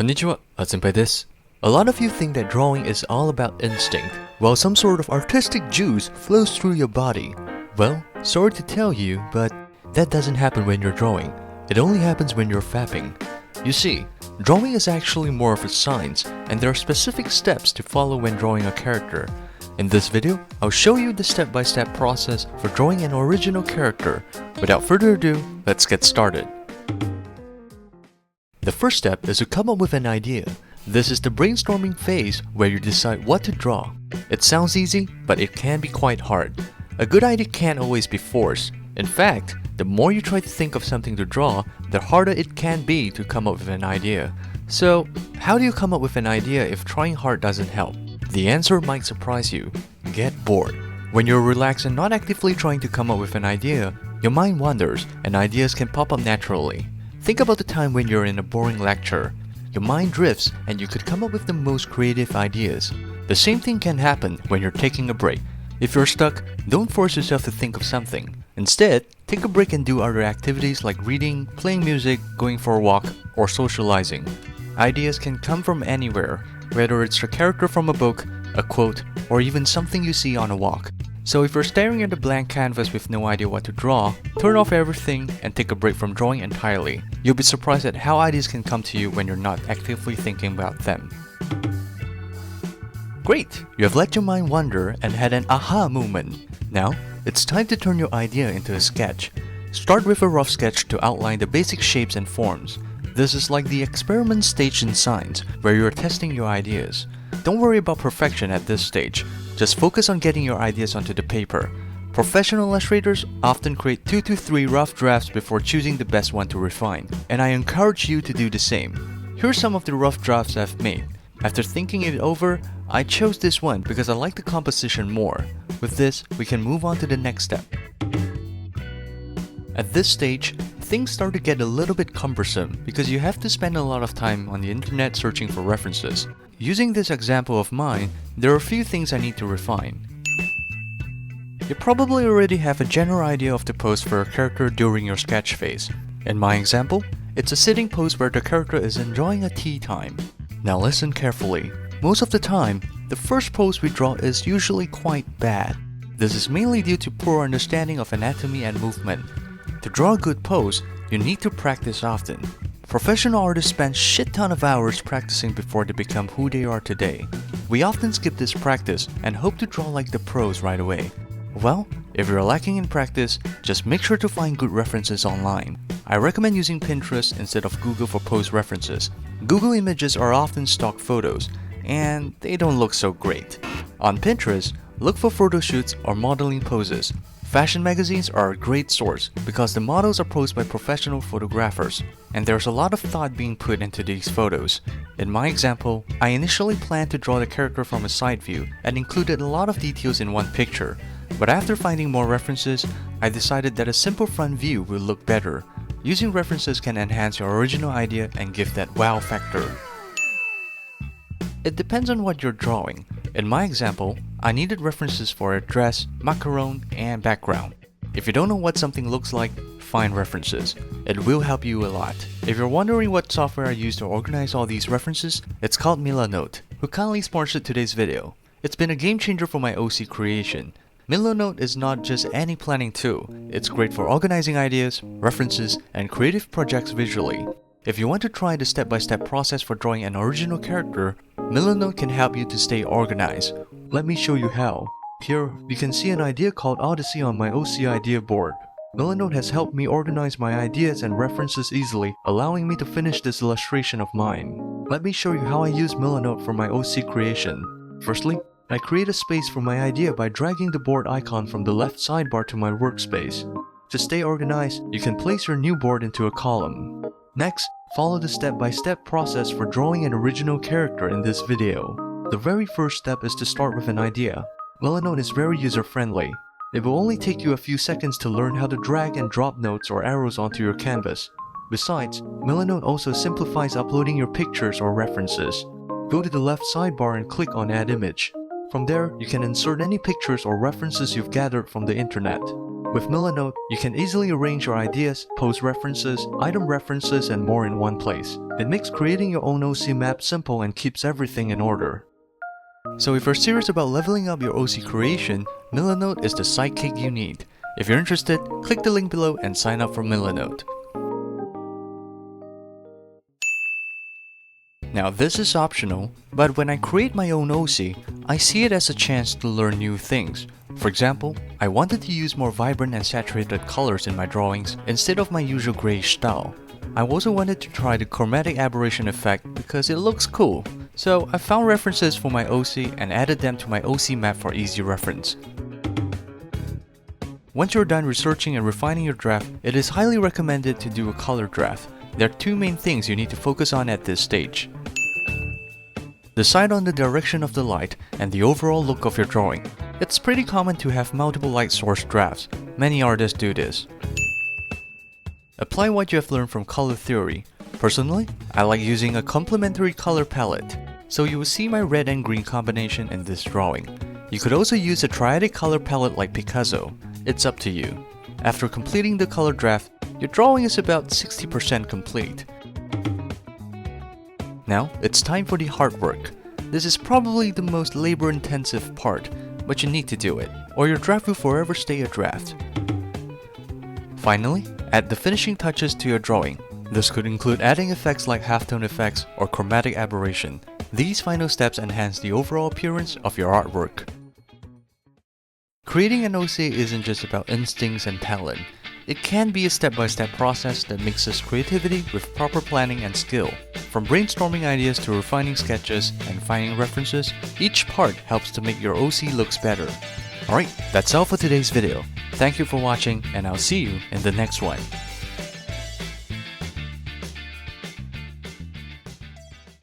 Konnichiwa, Senpai desu. A lot of you think that drawing is all about instinct, while some sort of artistic juice flows through your body. Well, sorry to tell you, but that doesn't happen when you're drawing. It only happens when you're fapping. You see, drawing is actually more of a science, and there are specific steps to follow when drawing a character. In this video, I'll show you the step-by-step process for drawing an original character. Without further ado, let's get started. The first step is to come up with an idea. This is the brainstorming phase where you decide what to draw. It sounds easy, but it can be quite hard. A good idea can't always be forced. In fact, the more you try to think of something to draw, the harder it can be to come up with an idea. So, how do you come up with an idea if trying hard doesn't help? The answer might surprise you. Get bored. When you're relaxed and not actively trying to come up with an idea, your mind wanders and ideas can pop up naturally. Think about the time when you're in a boring lecture. Your mind drifts and you could come up with the most creative ideas. The same thing can happen when you're taking a break. If you're stuck, don't force yourself to think of something. Instead, take a break and do other activities like reading, playing music, going for a walk, or socializing. Ideas can come from anywhere, whether it's a character from a book, a quote, or even something you see on a walk. So if you're staring at a blank canvas with no idea what to draw, turn off everything and take a break from drawing entirely. You'll be surprised at how ideas can come to you when you're not actively thinking about them. Great! You have let your mind wander and had an aha moment. Now, it's time to turn your idea into a sketch. Start with a rough sketch to outline the basic shapes and forms. This is like the experiment stage in science, where you're testing your ideas. Don't worry about perfection at this stage. Just focus on getting your ideas onto the paper. Professional illustrators often create 2 to 3 rough drafts before choosing the best one to refine, and I encourage you to do the same. Here are some of the rough drafts I've made. After thinking it over, I chose this one because I like the composition more. With this, we can move on to the next step. At this stage, things start to get a little bit cumbersome because you have to spend a lot of time on the internet searching for references. Using this example of mine, there are a few things I need to refine. You probably already have a general idea of the pose for a character during your sketch phase. In my example, it's a sitting pose where the character is enjoying a tea time. Now listen carefully. Most of the time, the first pose we draw is usually quite bad. This is mainly due to poor understanding of anatomy and movement. To draw a good pose, you need to practice often. Professional artists spend shit ton of hours practicing before they become who they are today. We often skip this practice and hope to draw like the pros right away. Well, if you're lacking in practice, just make sure to find good references online. I recommend using Pinterest instead of Google for pose references. Google images are often stock photos, and they don't look so great. On Pinterest, look for photo shoots or modeling poses. Fashion magazines are a great source because the models are posed by professional photographers, and there's a lot of thought being put into these photos. In my example, I initially planned to draw the character from a side view and included a lot of details in one picture, but after finding more references, I decided that a simple front view will look better. Using references can enhance your original idea and give that wow factor. It depends on what you're drawing. In my example, I needed references for a dress, macaron, and background. If you don't know what something looks like, find references. It will help you a lot. If you're wondering what software I use to organize all these references, it's called Milanote, who kindly sponsored today's video. It's been a game changer for my OC creation. Milanote is not just any planning tool. It's great for organizing ideas, references, and creative projects visually. If you want to try the step-by-step process for drawing an original character, Milanote can help you to stay organized. Let me show you how. Here, you can see an idea called Odyssey on my OC idea board. Milanote has helped me organize my ideas and references easily, allowing me to finish this illustration of mine. Let me show you how I use Milanote for my OC creation. Firstly, I create a space for my idea by dragging the board icon from the left sidebar to my workspace. To stay organized, you can place your new board into a column. Next, follow the step-by-step process for drawing an original character in this video. The very first step is to start with an idea. Milanote is very user-friendly. It will only take you a few seconds to learn how to drag and drop notes or arrows onto your canvas. Besides, Milanote also simplifies uploading your pictures or references. Go to the left sidebar and click on Add Image. From there, you can insert any pictures or references you've gathered from the internet. With Milanote, you can easily arrange your ideas, post references, item references, and more in one place. It makes creating your own OC map simple and keeps everything in order. So if you're serious about leveling up your OC creation, Milanote is the sidekick you need. If you're interested, click the link below and sign up for Milanote. Now this is optional, but when I create my own OC, I see it as a chance to learn new things. For example, I wanted to use more vibrant and saturated colors in my drawings instead of my usual grayish style. I also wanted to try the chromatic aberration effect because it looks cool. So I found references for my OC and added them to my OC map for easy reference. Once you're done researching and refining your draft, it is highly recommended to do a color draft. There are two main things you need to focus on at this stage. Decide on the direction of the light and the overall look of your drawing. It's pretty common to have multiple light source drafts. Many artists do this. Apply what you have learned from color theory. Personally, I like using a complementary color palette, so you will see my red and green combination in this drawing. You could also use a triadic color palette like Picasso. It's up to you. After completing the color draft, your drawing is about 60% complete. Now, it's time for the hard work. This is probably the most labor-intensive part, but you need to do it, or your draft will forever stay a draft. Finally, add the finishing touches to your drawing. This could include adding effects like halftone effects or chromatic aberration. These final steps enhance the overall appearance of your artwork. Creating an OC isn't just about instincts and talent. It can be a step-by-step process that mixes creativity with proper planning and skill. From brainstorming ideas to refining sketches and finding references, each part helps to make your OC looks better. Alright, that's all for today's video. Thank you for watching, and I'll see you in the next one.